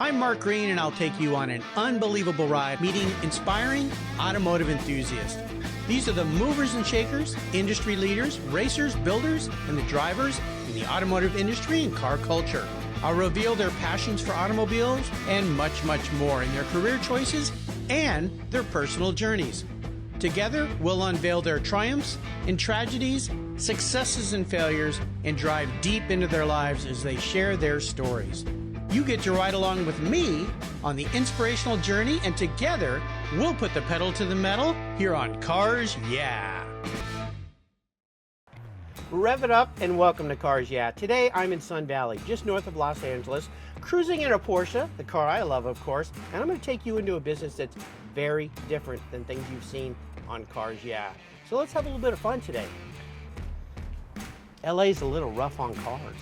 I'm Mark Green, and I'll take you on an unbelievable ride meeting inspiring automotive enthusiasts. These are the movers and shakers, industry leaders, racers, builders, and the drivers in the automotive industry and car culture. I'll reveal their passions for automobiles and much, much more in their career choices and their personal journeys. Together, we'll unveil their triumphs and tragedies, successes and failures, and drive deep into their lives as they share their stories. You get to ride along with me on the inspirational journey, and together, we'll put the pedal to the metal here on Cars Yeah! Rev it up and welcome to Cars Yeah! Today, I'm in Sun Valley, just north of Los Angeles, cruising in a Porsche, the car I love, of course, and I'm going to take you into a business that's very different than things you've seen on Cars Yeah! So let's have a little bit of fun today. LA's a little rough on cars.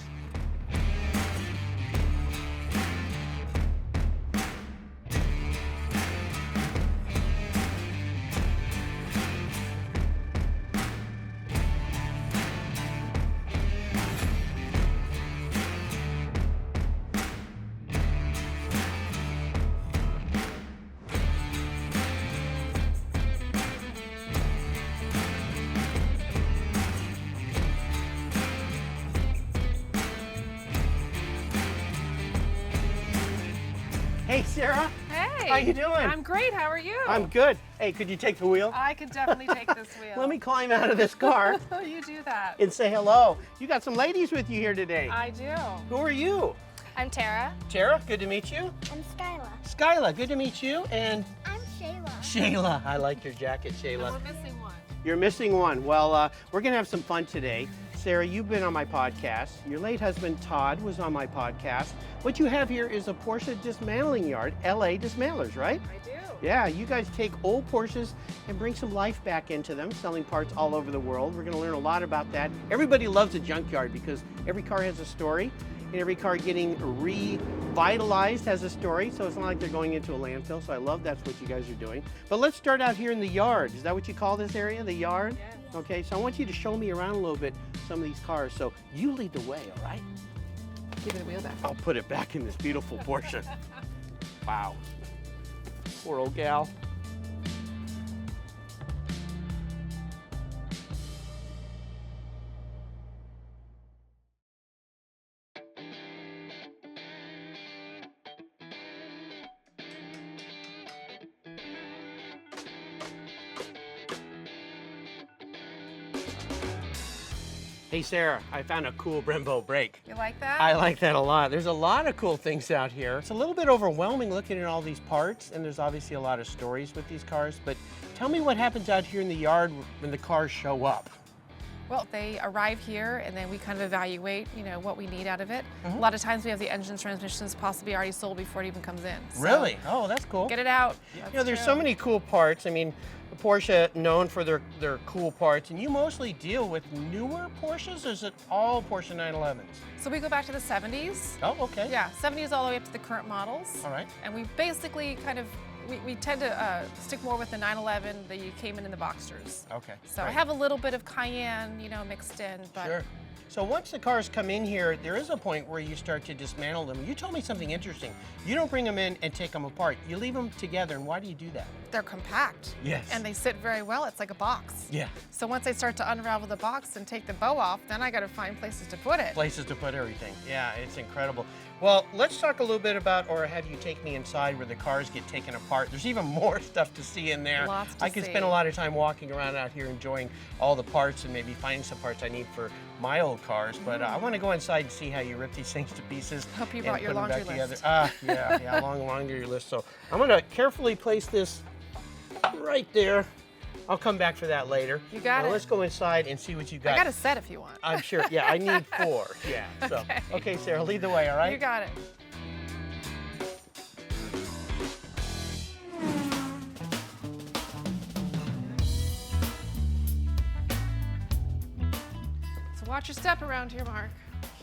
Hey, Sarah. Hey. How you doing? I'm great. How are you? I'm good. Hey, could you take the wheel? I could definitely take this wheel. Let me climb out of this car You do that. and say hello. You got some ladies with you here today. I do. Who are you? I'm Tara. Tara, good to meet you. I'm Skyla. Skyla, good to meet you. And I'm Shayla. Shayla, I like your jacket, Shayla. We're missing one. You're missing one. Well, we're gonna have some fun today. Sarah, you've been on my podcast. Your late husband, Todd, was on my podcast. What you have here is a Porsche dismantling yard, LA Dismantlers, right? I do. Yeah, you guys take old Porsches and bring some life back into them, selling parts all over the world. We're gonna learn a lot about that. Everybody loves a junkyard because every car has a story, and every car getting revitalized has a story, so it's not like they're going into a landfill, so I love that's what you guys are doing. But let's start out here in the yard. Is that what you call this area, the yard? Yes. Okay, so I want you to show me around a little bit some of these cars. So you lead the way, all right? Give me the wheel back. I'll put it back in this beautiful Porsche. Wow. Poor old gal. Hey Sarah, I found a cool Brembo brake. You like that? I like that a lot. There's a lot of cool things out here. It's a little bit overwhelming looking at all these parts, and there's obviously a lot of stories with these cars, but tell me what happens out here in the yard when the cars show up. Well, they arrive here and then we kind of evaluate, what we need out of it. Mm-hmm. A lot of times we have the engines, transmissions possibly already sold before it even comes in. So Really? Oh, that's cool. get it out. There's so many cool parts. I mean, Porsche known for their cool parts, and you mostly deal with newer Porsches, or is it all Porsche 911s? So we go back to the 70s. Oh, okay. Yeah, 70s all the way up to the current models. All right. And we basically we tend to stick more with the 911, the Cayman and the Boxsters. Okay. So I right. have a little bit of Cayenne, mixed in. But Sure. So once the cars come in here, there is a point where you start to dismantle them. You told me something interesting. You don't bring them in and take them apart. You leave them together, and why do you do that? they're compact. Yes. And they sit very well. It's like a box. Yeah. So once I start to unravel the box and take the bow off, then I got to find places to put it. Places to put everything. Yeah, it's incredible. Well, let's talk a little bit about, or have you take me inside where the cars get taken apart. There's even more stuff to see in there. Lots to I can see. spend a lot of time walking around out here enjoying all the parts and maybe finding some parts I need for my old cars. But I want to go inside and see how you rip these things to pieces. Hope you and brought your put them back laundry list. together. Yeah, long laundry list. So I'm going to carefully place this right there. I'll come back for that later. You got now it. Let's go inside and see what you got. I got a set if you want. I'm sure. Yeah, I need 4. Yeah. So, okay, Sarah, lead the way, all right? You got it. So watch your step around here, Mark.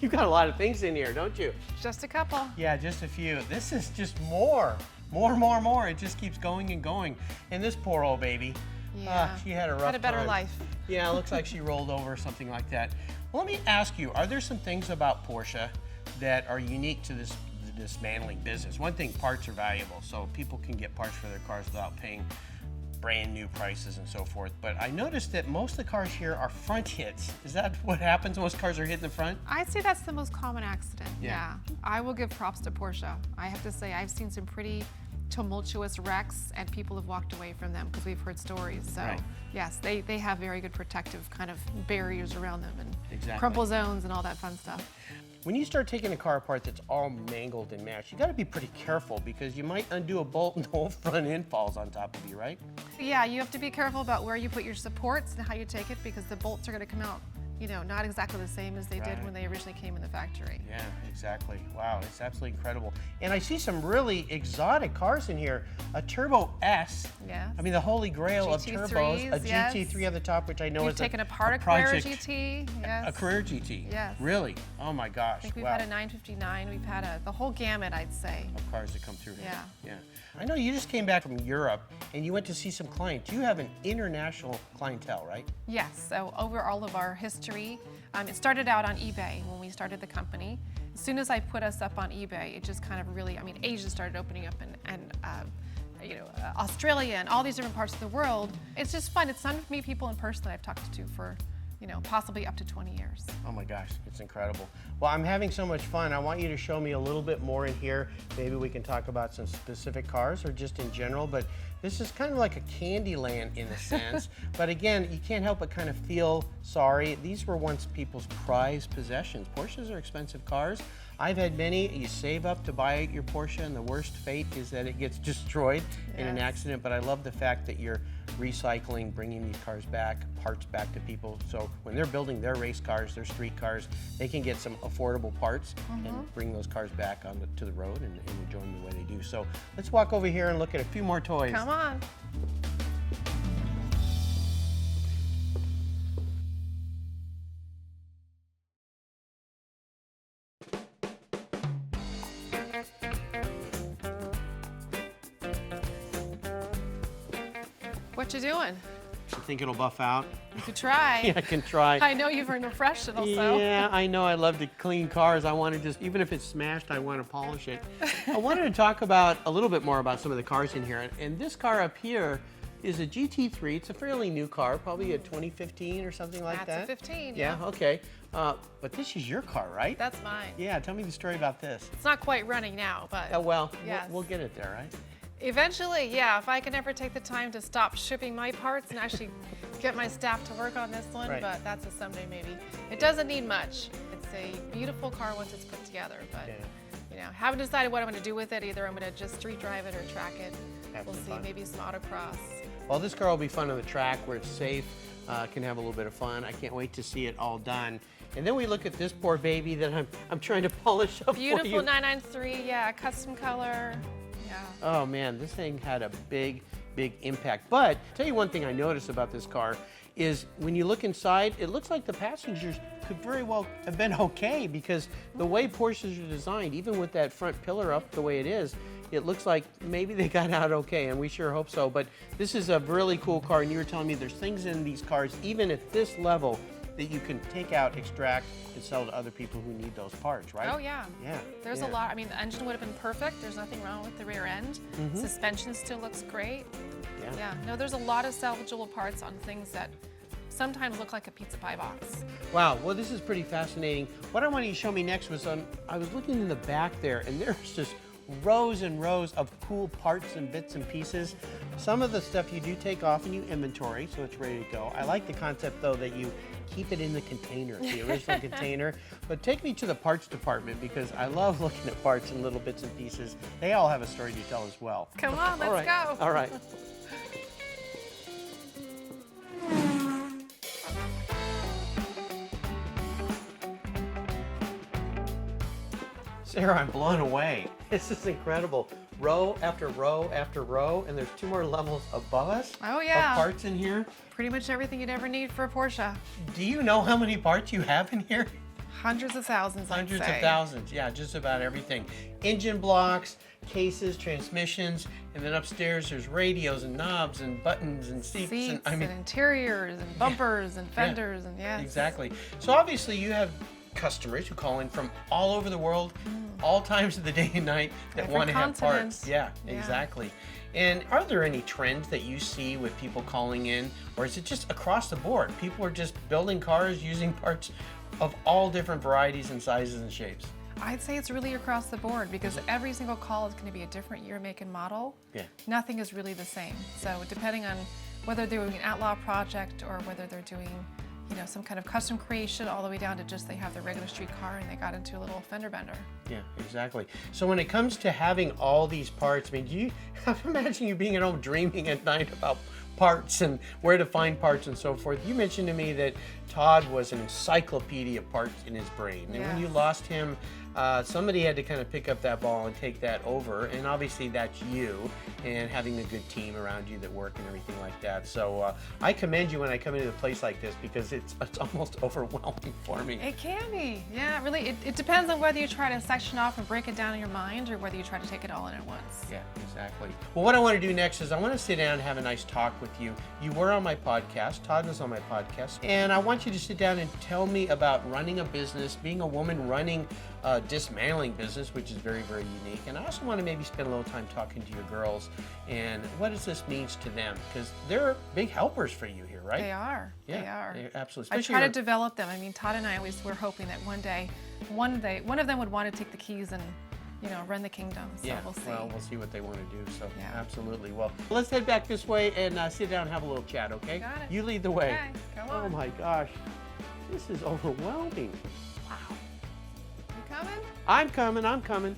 You got a lot of things in here, don't you? Just a couple. Yeah, just a few. This is just more. It just keeps going and going. And this poor old baby, Yeah. she had a rough Had a better time. life. Yeah, it looks like she rolled over or something like that. Well, let me ask you, are there some things about Porsche that are unique to this dismantling business. One thing, parts are valuable, so people can get parts for their cars without paying brand new prices and so forth. But I noticed that most of the cars here are front hits. Is that what happens? Most cars are hit in the front? I'd say that's the most common accident. Yeah. I will give props to Porsche. I have to say I've seen some pretty tumultuous wrecks and people have walked away from them because we've heard stories. So Right. yes, they have very good protective kind of barriers around them and Exactly. crumple zones and all that fun stuff. When you start taking a car apart that's all mangled and mashed, you got to be pretty careful because you might undo a bolt and the whole front end falls on top of you, right? Yeah, you have to be careful about where you put your supports and how you take it because the bolts are going to come out, you know, not exactly the same as they did Right. when they originally came in the factory. Yeah, exactly. Wow, it's absolutely incredible. And I see some really exotic cars in here. A Turbo S. Yes. I mean, the holy grail of GT3s, turbos. A yes. GT3 on the top, which I know We've is taken apart a Carrera project, GT. Yes. A Carrera GT. Yes. Really? Oh my gosh. I think we've wow. had a 959. We've had the whole gamut, I'd say. Of cars that come through here. Yeah. Yeah. I know you just came back from Europe and you went to see some clients. You have an international clientele, right? Yes, so over all of our history, it started out on eBay when we started the company. As soon as I put us up on eBay, it just kind of really, I mean, Asia started opening up and you know, Australia and all these different parts of the world. It's just fun. It's fun to meet people in person that I've talked to for, you know, possibly up to 20 years. Oh my gosh, it's incredible. Well, I'm having so much fun. I want you to show me a little bit more in here. Maybe we can talk about some specific cars or just in general, but this is kind of like a candy land in a sense. But again, you can't help but kind of feel sorry. These were once people's prized possessions. Porsches are expensive cars. I've had many. You save up to buy your Porsche and the worst fate is that it gets destroyed in an Yes. accident. But I love the fact that you're recycling, bringing these cars back, parts back to people. So when they're building their race cars, their street cars, they can get some affordable parts and bring those cars back to the road and enjoy them the way they do. So let's walk over here and look at a few more toys. Come on. What you doing? You think it'll buff out? You could try. Yeah, I can try. I know you've refreshed it also. Yeah, I know. I love to clean cars. I want to just, even if it's smashed, I want to polish it. I wanted to talk about a little bit more about some of the cars in here. And this car up here is a GT3. It's a fairly new car, probably a 2015 or something like That's that. a 15. Yeah, okay. But this is your car, right? That's mine. Yeah, tell me the story about this. It's not quite running now, but Oh, well, yes. we'll get it there, right? Eventually, yeah, if I can ever take the time to stop shipping my parts and actually get my staff to work on this one, Right. but that's a someday maybe. It doesn't need much. It's a beautiful car once it's put together, but Yeah. you know, haven't decided what I'm going to do with it. Either I'm going to just street drive it or track it. Have We'll some see, fun. maybe some autocross. Well, this car will be fun on the track where it's safe, can have a little bit of fun. I can't wait to see it all done. And then we look at this poor baby that I'm trying to polish up for Beautiful you. 993, yeah, custom color. Yeah. Oh man, this thing had a big impact. But tell you one thing I noticed about this car is when you look inside, it looks like the passengers could very well have been okay because the way Porsches are designed, even with that front pillar up the way it is, it looks like maybe they got out okay, and we sure hope so. But this is a really cool car, and you were telling me there's things in these cars, even at this level, that you can take out, extract, and sell to other people who need those parts, right? Oh yeah. Yeah. There's yeah. a lot. I mean, the engine would have been perfect. There's nothing wrong with the rear end. Suspension still looks great. Yeah. Yeah. No, there's a lot of salvageable parts on things that sometimes look like a pizza pie box. Wow, well this is pretty fascinating. What I wanted you to show me next was I was looking in the back there and there's just rows and rows of cool parts and bits and pieces. Some of the stuff you do take off and you inventory, so it's ready to go. I like the concept though that you keep it in the container, the original container. But take me to the parts department because I love looking at parts and little bits and pieces. They all have a story to tell as well. Come on, let's All right. go. All right. Sarah, I'm blown away. This is incredible. Row after row after row, and there's 2 more levels above us Oh yeah. of parts in here. Pretty much everything you'd ever need for a Porsche. Do you know how many parts you have in here? Hundreds of thousands, I'd Hundreds say. of thousands, yeah, just about everything. Engine blocks, cases, transmissions, and then upstairs there's radios and knobs and buttons and seats. Seats and, I mean, and interiors and bumpers and fenders and yes. exactly. So obviously you have customers who call in from all over the world, all times of the day and night, that Different want to have continents. parts. Yeah, Yeah. exactly. And are there any trends that you see with people calling in, or is it just across the board? People are just building cars using parts of all different varieties and sizes and shapes. I'd say it's really across the board because every single call is going to be a different year, make, and model. Yeah. Nothing is really the same. So depending on whether they're doing an outlaw project or whether they're doing, some kind of custom creation, all the way down to just they have their regular street car and they got into a little fender bender. Yeah, exactly. So when it comes to having all these parts, I imagine you being at home dreaming at night about parts and where to find parts and so forth. You mentioned to me that Todd was an encyclopedia of parts in his brain. And when you lost him, somebody had to kind of pick up that ball and take that over. And obviously that's you, and having a good team around you that work and everything like that. So I commend you when I come into a place like this, because it's almost overwhelming for me. It can be. Yeah, really. It depends on whether you try to section off and break it down in your mind or whether you try to take it all in at once. Yeah, exactly. Well, what I want to do next is I want to sit down and have a nice talk with you. You were on my podcast. Todd was on my podcast. And I want you to sit down and tell me about running a business, being a woman running a dismantling business, which is very, very unique. And I also want to maybe spend a little time talking to your girls and what does this mean to them? Because they're big helpers for you here, right? They are. Yeah, They are. absolutely. I Especially try to develop them. I mean, Todd and I always were hoping that one of them would want to take the keys and, run the kingdom. So we'll see. Well, we'll see what they want to do. So Yeah. absolutely. Well, let's head back this way and sit down and have a little chat, okay? Got it. You lead the way. Okay, come Oh on. my gosh, this is overwhelming. Wow. You coming? I'm coming, I'm coming.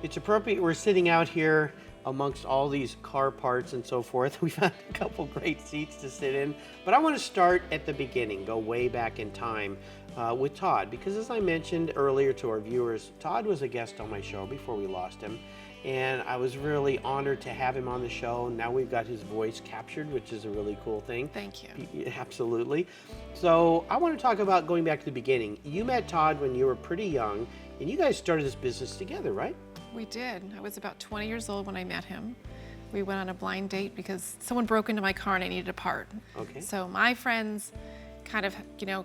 It's appropriate we're sitting out here amongst all these car parts and so forth. We found a couple great seats to sit in, but I want to start at the beginning, go way back in time with Todd, because as I mentioned earlier to our viewers, Todd was a guest on my show before we lost him, and I was really honored to have him on the show. Now we've got his voice captured, which is a really cool thing. Thank you. Absolutely. So I want to talk about going back to the beginning. You met Todd when you were pretty young, and you guys started this business together, right? We did. I was about 20 years old when I met him. We went on a blind date because someone broke into my car and I needed a part. Okay. So my friends kind of,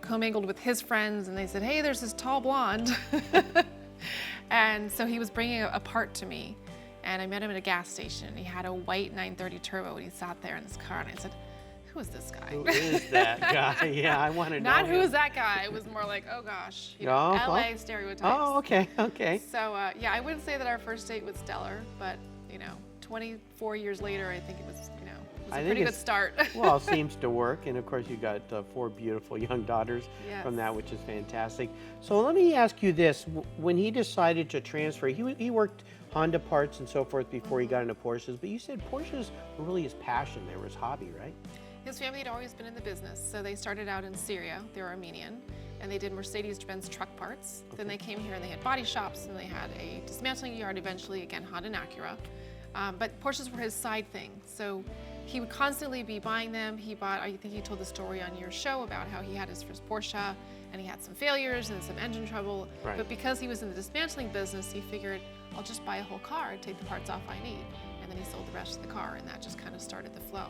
commingled with his friends, and they said, hey, there's this tall blonde. And so he was bringing a part to me, and I met him at a gas station. He had a white 930 turbo, and he sat there in his car, and I said, who is this guy? Who is that guy? Yeah, I want to know. Not who him. is that guy. It was more like, oh gosh, Oh, LA stereotypes. Oh, okay, okay. So yeah, I wouldn't say that our first date was stellar, but 24 years later, I think it was, it was a pretty good start. Well, it seems to work, and of course you got 4 beautiful young daughters from Yes. that, which is fantastic. So let me ask you this: when he decided to transfer, he worked Honda parts and so forth before he got into Porsches, but you said Porsches were really his passion, they were his hobby, right? His family had always been in the business, so they started out in Syria. They were Armenian, and they did Mercedes-Benz truck parts. Then they came here and they had body shops, and they had a dismantling yard eventually, again, Honda and Acura. But Porsches were his side thing, so he would constantly be buying them. He bought, I think you told the story on your show about how he had his first Porsche, and he had some failures and some engine trouble. Right. But because he was in the dismantling business, he figured, I'll just buy a whole car and take the parts off I need. And then he sold the rest of the car, and that just kind of started the flow.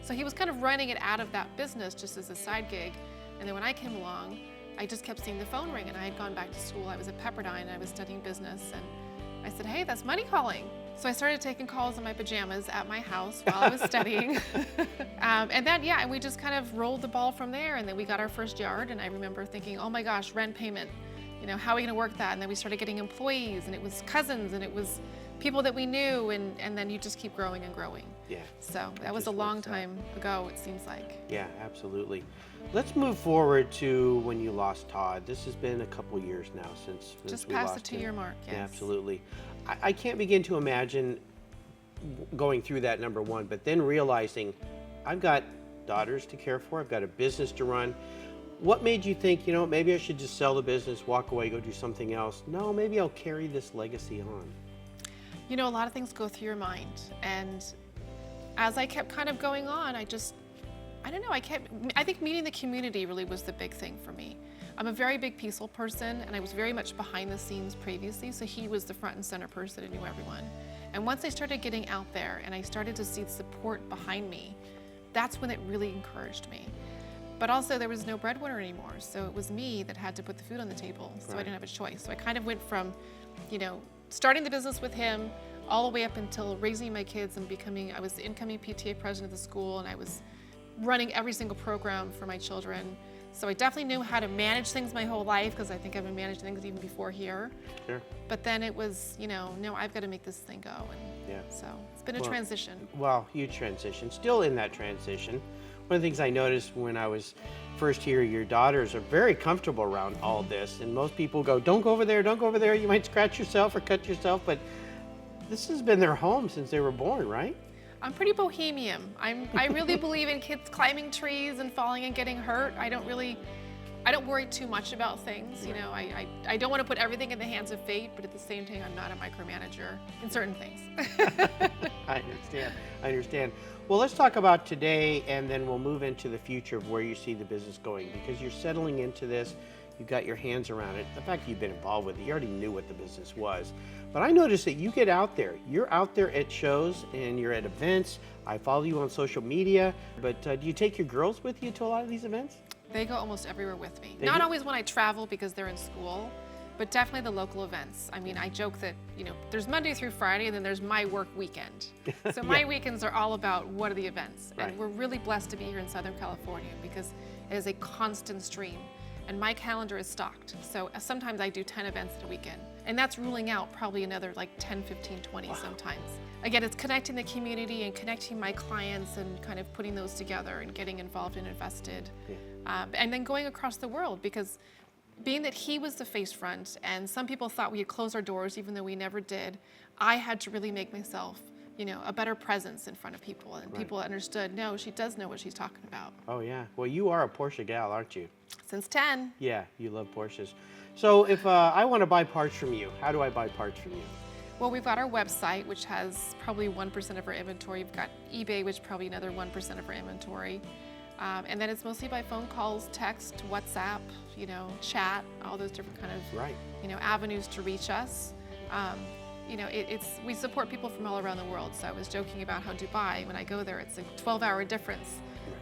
So he was kind of running it out of that business just as a side gig. And then when I came along, I just kept seeing the phone ring, and I had gone back to school. I was at Pepperdine, and I was studying business, and I said, hey, that's money calling. So I started taking calls in my pajamas at my house while I was studying. And then, and we just kind of rolled the ball from there, and then we got our first yard, and I remember thinking, oh my gosh, rent payment, how are we gonna work that? And then we started getting employees, and it was cousins, and it was people that we knew, and then you just keep growing and growing. Yeah. So that was a long time ago, it seems like. Yeah, absolutely. Let's move forward to when you lost Todd. This has been a couple years now since Just we past lost the 2-year him. mark, yes. Yeah, absolutely. I can't begin to imagine going through that, number one, but then realizing I've got daughters to care for, I've got a business to run. What made you think, maybe I should just sell the business, walk away, go do something else? No, maybe I'll carry this legacy on. A lot of things go through your mind, and as I kept kind of going on, I I don't know, I think meeting the community really was the big thing for me. I'm a very big peaceful person, and I was very much behind the scenes previously, so he was the front and center person and knew everyone. And once I started getting out there and I started to see the support behind me, that's when it really encouraged me. But also there was no breadwinner anymore, so it was me that had to put the food on the table, so I didn't have a choice. So I kind of went from, you know, starting the business with him all the way up until raising my kids and I was the incoming PTA president of the school, and I was running every single program for my children. So I definitely knew how to manage things my whole life, because I think I've been managing things even before here. Sure. But then it was, you know, no, I've got to make this thing go. And so it's been a transition. Well, huge transition. Still in that transition. One of the things I noticed when I was first here, your daughters are very comfortable around all this. And most people go, don't go over there, don't go over there. You might scratch yourself or cut yourself. But this has been their home since they were born, right? I'm pretty bohemian. I really believe in kids climbing trees and falling and getting hurt. I don't worry too much about things. You know, I don't want to put everything in the hands of fate, but at the same time, I'm not a micromanager in certain things. I understand. Well, let's talk about today, and then we'll move into the future of where you see the business going, because you're settling into this. You've got your hands around it. The fact that you've been involved with it, you already knew what the business was. But I noticed that you get out there. You're out there at shows and you're at events. I follow you on social media. But do you take your girls with you to a lot of these events? They go almost everywhere with me. Not always when I travel because they're in school, but definitely the local events. I mean, I joke that, you know, there's Monday through Friday, and then there's my work weekend. So my weekends are all about what are the events. Right. And we're really blessed to be here in Southern California because it is a constant stream. And my calendar is stocked. So sometimes I do 10 events in a weekend. And that's ruling out probably another like 10, 15, 20 sometimes. Again, it's connecting the community and connecting my clients and kind of putting those together and getting involved and invested. And then going across the world, because being that he was the face front and some people thought we had closed our doors even though we never did, I had to really make myself, you know, a better presence in front of people, and people understood, no, she does know what she's talking about. Oh yeah, well you are a Porsche gal, aren't you? Since 10. Yeah, you love Porsches. So if I want to buy parts from you, how do I buy parts from you? Well, we've got our website, which has probably 1% of our inventory. We've got eBay, which is probably another 1% of our inventory. And then it's mostly by phone calls, text, WhatsApp, you know, chat, all those different kind of, you know, avenues to reach us. You know, we support people from all around the world. So I was joking about how Dubai, when I go there, it's a 12-hour difference.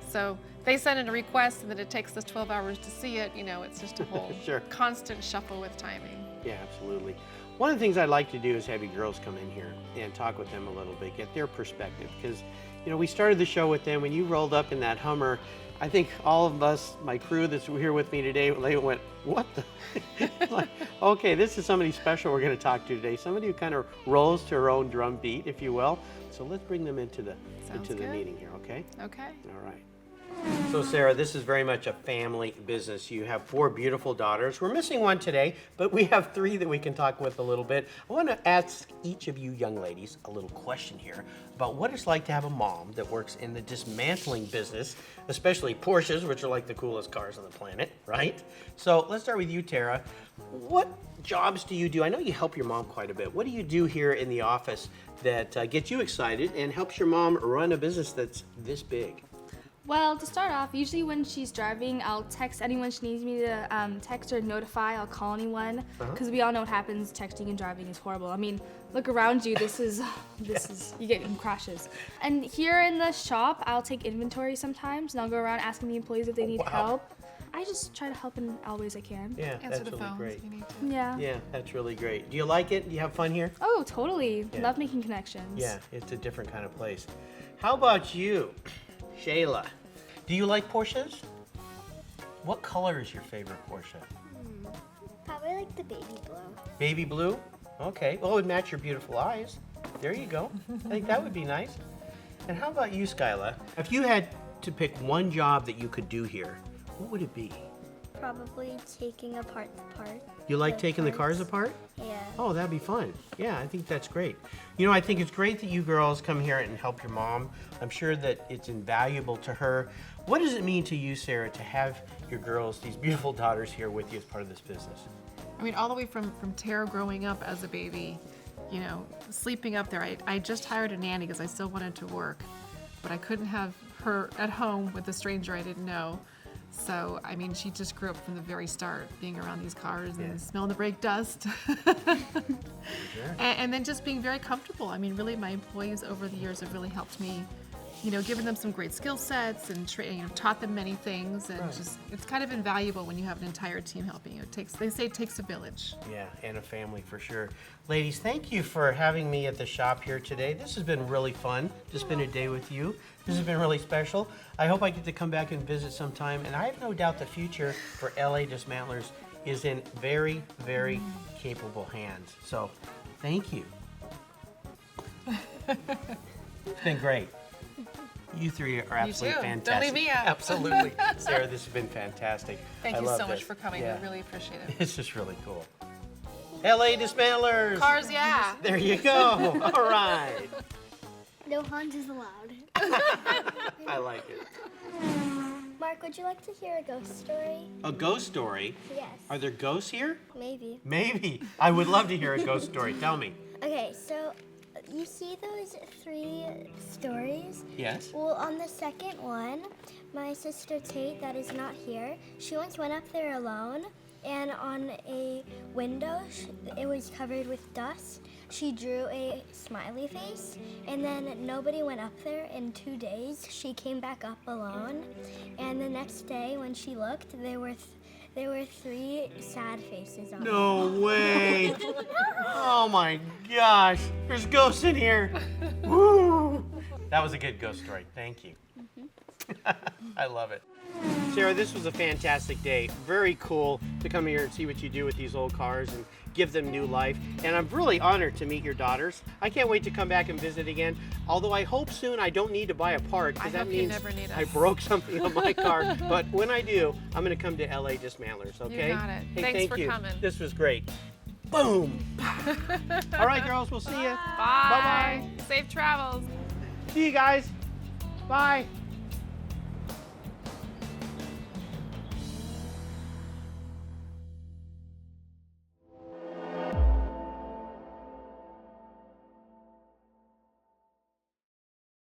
So they send in a request and then it takes us 12 hours to see it. You know, it's just a whole constant shuffle with timing. Yeah, absolutely. One of the things I'd like to do is have you girls come in here and talk with them a little bit, get their perspective. Because, you know, we started the show with them. When you rolled up in that Hummer, I think all of us, my crew that's here with me today, they went, what the? Like, okay, this is somebody special we're going to talk to today. Somebody who kind of rolls to her own drum beat, if you will. So let's bring them into the meeting here, okay? Okay. All right. So Sarah, this is very much a family business. You have 4 beautiful daughters. We're missing one today, but we have 3 that we can talk with a little bit. I want to ask each of you young ladies a little question here about what it's like to have a mom that works in the dismantling business, especially Porsches, which are like the coolest cars on the planet, right? So let's start with you, Tara. What jobs do you do? I know you help your mom quite a bit. What do you do here in the office that gets you excited and helps your mom run a business that's this big? Well, to start off, usually when she's driving, I'll text anyone she needs me to text or notify. I'll call anyone, because we all know what happens. Texting and driving is horrible. I mean, look around you. This is you get in crashes. And here in the shop, I'll take inventory sometimes, and I'll go around asking the employees if they need help. I just try to help in all ways I can. Yeah, Answer that's the really phones great. if you need to. Yeah. Yeah, that's really great. Do you like it? Do you have fun here? Oh, totally. Yeah. Love making connections. Yeah, it's a different kind of place. How about you, Shayla? Do you like Porsches? What color is your favorite Porsche? Probably like the baby blue. Baby blue? Okay. Well, it would match your beautiful eyes. There you go. I think that would be nice. And how about you, Skyla? If you had to pick one job that you could do here, what would it be? Probably taking apart the part. You like taking the cars apart? Yeah. Oh, that'd be fun. Yeah, I think that's great. You know, I think it's great that you girls come here and help your mom. I'm sure that it's invaluable to her. What does it mean to you, Sarah, to have your girls, these beautiful daughters here with you as part of this business? I mean, all the way from Tara growing up as a baby, you know, sleeping up there. I just hired a nanny because I still wanted to work. but I couldn't have her at home with a stranger I didn't know. So, I mean, she just grew up from the very start, being around these cars and smelling the brake dust. And then just being very comfortable. I mean, really, my employees over the years have really helped me, you know, given them some great skill sets and taught them many things. And just, it's kind of invaluable when you have an entire team helping you. They say it takes a village. Yeah, and a family for sure. Ladies, thank you for having me at the shop here today. This has been really fun to spend a day with you. This has been really special. I hope I get to come back and visit sometime. And I have no doubt the future for LA Dismantlers is in very, very capable hands. So, thank you. It's been great. You three are absolutely fantastic. Don't leave me out. Absolutely. Sarah, this has been fantastic. Thank I you loved so much it. for coming. Yeah. We really appreciate it. It's just really cool. LA Dismantlers! Cars, yeah. There you go. All right. No Hans is allowed. I like it. Mark, would you like to hear a ghost story? A ghost story? Yes. Are there ghosts here? Maybe. Maybe. I would love to hear a ghost story. Tell me. Okay, so you see those 3 stories? Yes? Well, on the second one, my sister Tate, that is not here, she once went up there alone, and on a window, it was covered with dust. She drew a smiley face, and then nobody went up there in 2 days. She came back up alone, and the next day when she looked, there were 3 sad faces on No way. Oh my gosh. There's ghosts in here. Woo. That was a good ghost story. Thank you. I love it. Sarah, this was a fantastic day. Very cool to come here and see what you do with these old cars and give them new life. And I'm really honored to meet your daughters. I can't wait to come back and visit again. Although I hope soon I don't need to buy a part, because that means never need us. I broke something on my car. But when I do, I'm going to come to LA Dismantlers, okay? You got it. Hey, Thanks thank for you. coming. This was great. Boom. All right, girls, we'll see you. Bye. Safe travels. See you guys. Bye.